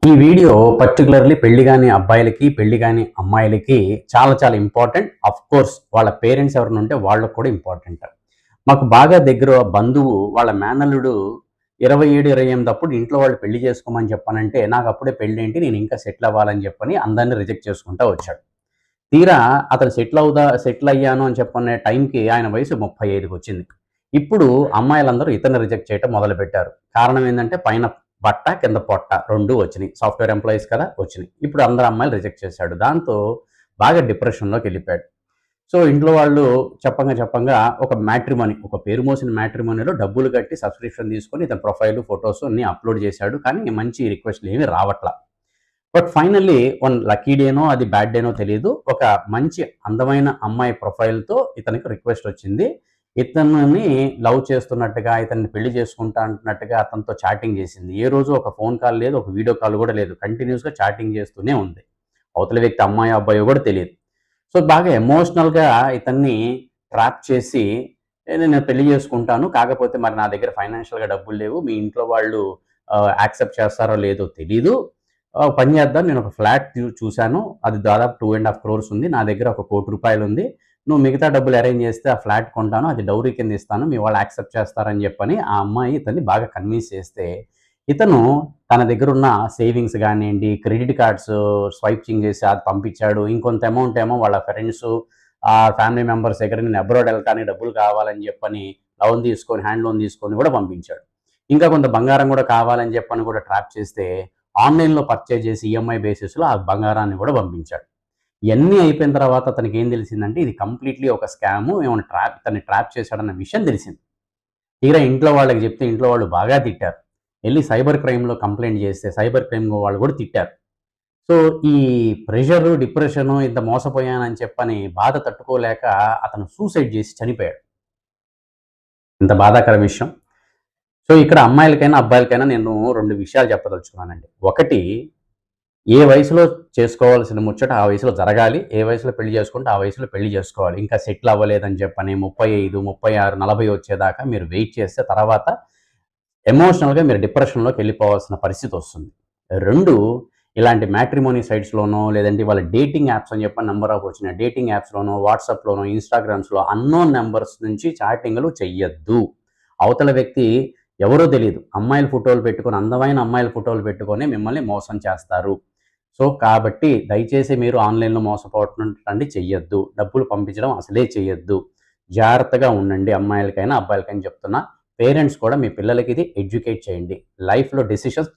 ఈ video particularly పెళ్లి కాని అబ్బాయిలకి, పెళ్లి కాని అమ్మాయిలకి చాలా చాలా ఇంపార్టెంట్. కోర్స్ వాళ్ళ పేరెంట్స్ ఎవరైనా ఉంటే వాళ్ళకి కూడా ఇంపార్టెంట్. మాకు బాగా దగ్గర బంధువు వాళ్ళ మేనల్లుడు 27, 28 అప్పుడు ఇంట్లో వాళ్ళు పెళ్లి చేసుకోమని చెప్పానంటే, నాకు అప్పుడే పెళ్ళేంటి, నేను ఇంకా సెటిల్ అవ్వాలని చెప్పని అందరిని రిజెక్ట్ చేసుకుంటా వచ్చాడు. తీరా అతను సెటిల్ అయ్యాను అని చెప్పనే టైంకి ఆయన వయసు 35కి వచ్చింది. ఇప్పుడు అమ్మాయిలందరూ ఇతన్ని రిజెక్ట్ చేయటం మొదలుపెట్టారు. కారణం ఏందంటే పైన బట్ట, కింద పొట్ట 2 వచ్చినాయి. సాఫ్ట్‌వేర్ ఎంప్లాయీస్ కదా! వచ్చినాయి. ఇప్పుడు అందరు అమ్మాయిలు రిజెక్ట్ చేశాడు. దాంతో బాగా డిప్రెషన్‌లోకెళ్ళిపోయాడు. సో, ఇంట్లో వాళ్ళు చెప్పంగా ఒక మ్యాట్రిమోనీ, ఒక పేరు మోసిన మ్యాట్రిమోనీలో డబ్బులు కట్టి సబ్స్క్రిప్షన్ తీసుకొని ఇతని ప్రొఫైల్, ఫోటోస్ అన్నీ అప్‌లోడ్ చేశాడు. కానీ మంచి రిక్వెస్ట్‌లు ఏమీ రావట్ల. బట్ ఫైనల్లీ వన్ లక్కీ డేనో, అది బ్యాడ్ డేనో తెలీదు. ఒక మంచి అందమైన అమ్మాయి ప్రొఫైల్‌తో ఇతనికి రిక్వెస్ట్ వచ్చింది. ఇతనిని లవ్ చేస్తున్నట్టుగా, ఇతన్ని పెళ్లి చేసుకుంటా అంటున్నట్టుగా అతనితో చాటింగ్ చేసింది. ఏ రోజు ఒక ఫోన్ కాల్ లేదు, ఒక వీడియో కాల్ కూడా లేదు. కంటిన్యూస్‌గా చాటింగ్ చేస్తూనే ఉంది. అవతల వ్యక్తి అమ్మాయో, అబ్బాయో కూడా తెలీదు. సో, బాగా ఎమోషనల్‌గా ఇతన్ని ట్రాప్ చేసి, నేను పెళ్లి చేసుకుంటాను. కాకపోతే మరి నా దగ్గర ఫైనాన్షియల్‌గా డబ్బులు లేవు. మీ ఇంట్లో వాళ్ళు యాక్సెప్ట్ చేస్తారో లేదో తెలీదు. పని చేద్దాం. నేను ఒక ఫ్లాట్ చూసాను. అది దాదాపు 2.5 క్రోర్స్ ఉంది. నా దగ్గర ఒక ₹1,00,00,000 ఉంది. నువ్వు మిగతా డబ్బులు అరేంజ్ చేస్తే ఆ ఫ్లాట్ కొంటాను. అది డౌరీ కింద ఇస్తాను. మీ వాళ్ళు యాక్సెప్ట్ చేస్తారని చెప్పని ఆ అమ్మాయి ఇతన్ని బాగా కన్విన్స్ చేస్తే, ఇతను తన దగ్గరున్న సేవింగ్స్ గానియండి, క్రెడిట్ కార్డ్స్ స్వైపింగ్ చేసి అది పంపించాడు. ఇంకొంత అమౌంట్ ఏమో వాళ్ళ ఫ్రెండ్స్, ఫ్యామిలీ మెంబర్స్ దగ్గర నేను అబ్రాడ్ వెళ్ళటానికి డబ్బులు కావాలని చెప్పని హ్యాండ్ లోన్ తీసుకొని కూడా పంపించాడు. ఇంకా కొంత బంగారం కూడా కావాలని చెప్పని కూడా ట్రాప్ చేస్తే, ఆన్‌లైన్‌లో పర్చేజ్ చేసి ఈఎంఐ బేసిస్‌లో ఆ బంగారాన్ని కూడా పంపించాడు. ఇయన్నీ అయిపోయిన తర్వాత అతనికేం తెలిసిందంటే, ఇది కంప్లీట్‌లీ ఒక స్కాము. తనని ట్రాప్ చేశాడన్న విషయం తెలిసింది. తీరా ఇంట్లో వాళ్ళకి చెప్తే ఇంట్లో వాళ్ళు బాగా తిట్టారు. ఎళ్లి సైబర్ క్రైమ్‌లో కంప్లెయింట్ చేస్తే సైబర్ క్రైమ్ వాళ్ళు కూడా తిట్టారు. సో, ఈ ప్రెషరు, డిప్రెషను, ఇంత మోసపోయానని చెప్పని బాధ తట్టుకోలేక అతను సూసైడ్ చేసి చనిపోయాడు. ఇంత బాధాకర విషయం. సో, ఇక్కడ అమ్మాయిలకైనా, అబ్బాయిలకైనా నేను 2 విషయాలు చెప్పదలుచుకున్నానండి. ఒకటి, ఏ వయసులో చేసుకోవాల్సిన ముచ్చట ఆ వయసులో జరగాలి. ఏ వయసులో పెళ్లి చేసుకుంటే ఆ వయసులో పెళ్లి చేసుకోవాలి. ఇంకా సెటిల్ అవ్వలేదని చెప్పని 35, 36, 40 వచ్చేదాకా మీరు వెయిట్ చేస్తే తర్వాత ఎమోషనల్‌గా మీరు డిప్రెషన్‌లోకెళ్ళిపోవాల్సిన పరిస్థితొస్తుంది. 2, ఇలాంటి మ్యాట్రిమోనీ సైట్స్‌లోనో, లేదంటే ఇవాళ డేటింగ్ యాప్స్ అని చెప్పని నంబర్ ఆఫ్ వచ్చినాయి. డేటింగ్ యాప్స్‌లోనో, వాట్సాప్‌లోనో, ఇన్‌స్టాగ్రామ్స్‌లో అన్నోన్ నంబర్స్ నుంచి చాటింగ్‌లు చెయ్యొద్దు. అవతల వ్యక్తి ఎవరో తెలీదు. అమ్మాయిల ఫోటోలు పెట్టుకొని, అందమైన అమ్మాయిల ఫోటోలు పెట్టుకొని మిమ్మల్ని మోసం చేస్తారు. సో, కాబట్టి దయచేసి మీరు ఆన్‌లైన్‌లో మోసపోవటం చెయ్యొద్దు. డబ్బులు పంపించడం అసలే చెయ్యొద్దు. జాగ్రత్తగా ఉండండి. అమ్మాయిలకైనా, అబ్బాయిలకైనా చెప్తున్నా. పేరెంట్స్ కూడా మీ పిల్లలకి ఇది ఎడ్యుకేట్ చేయండి. లైఫ్‌లో డెసిషన్స్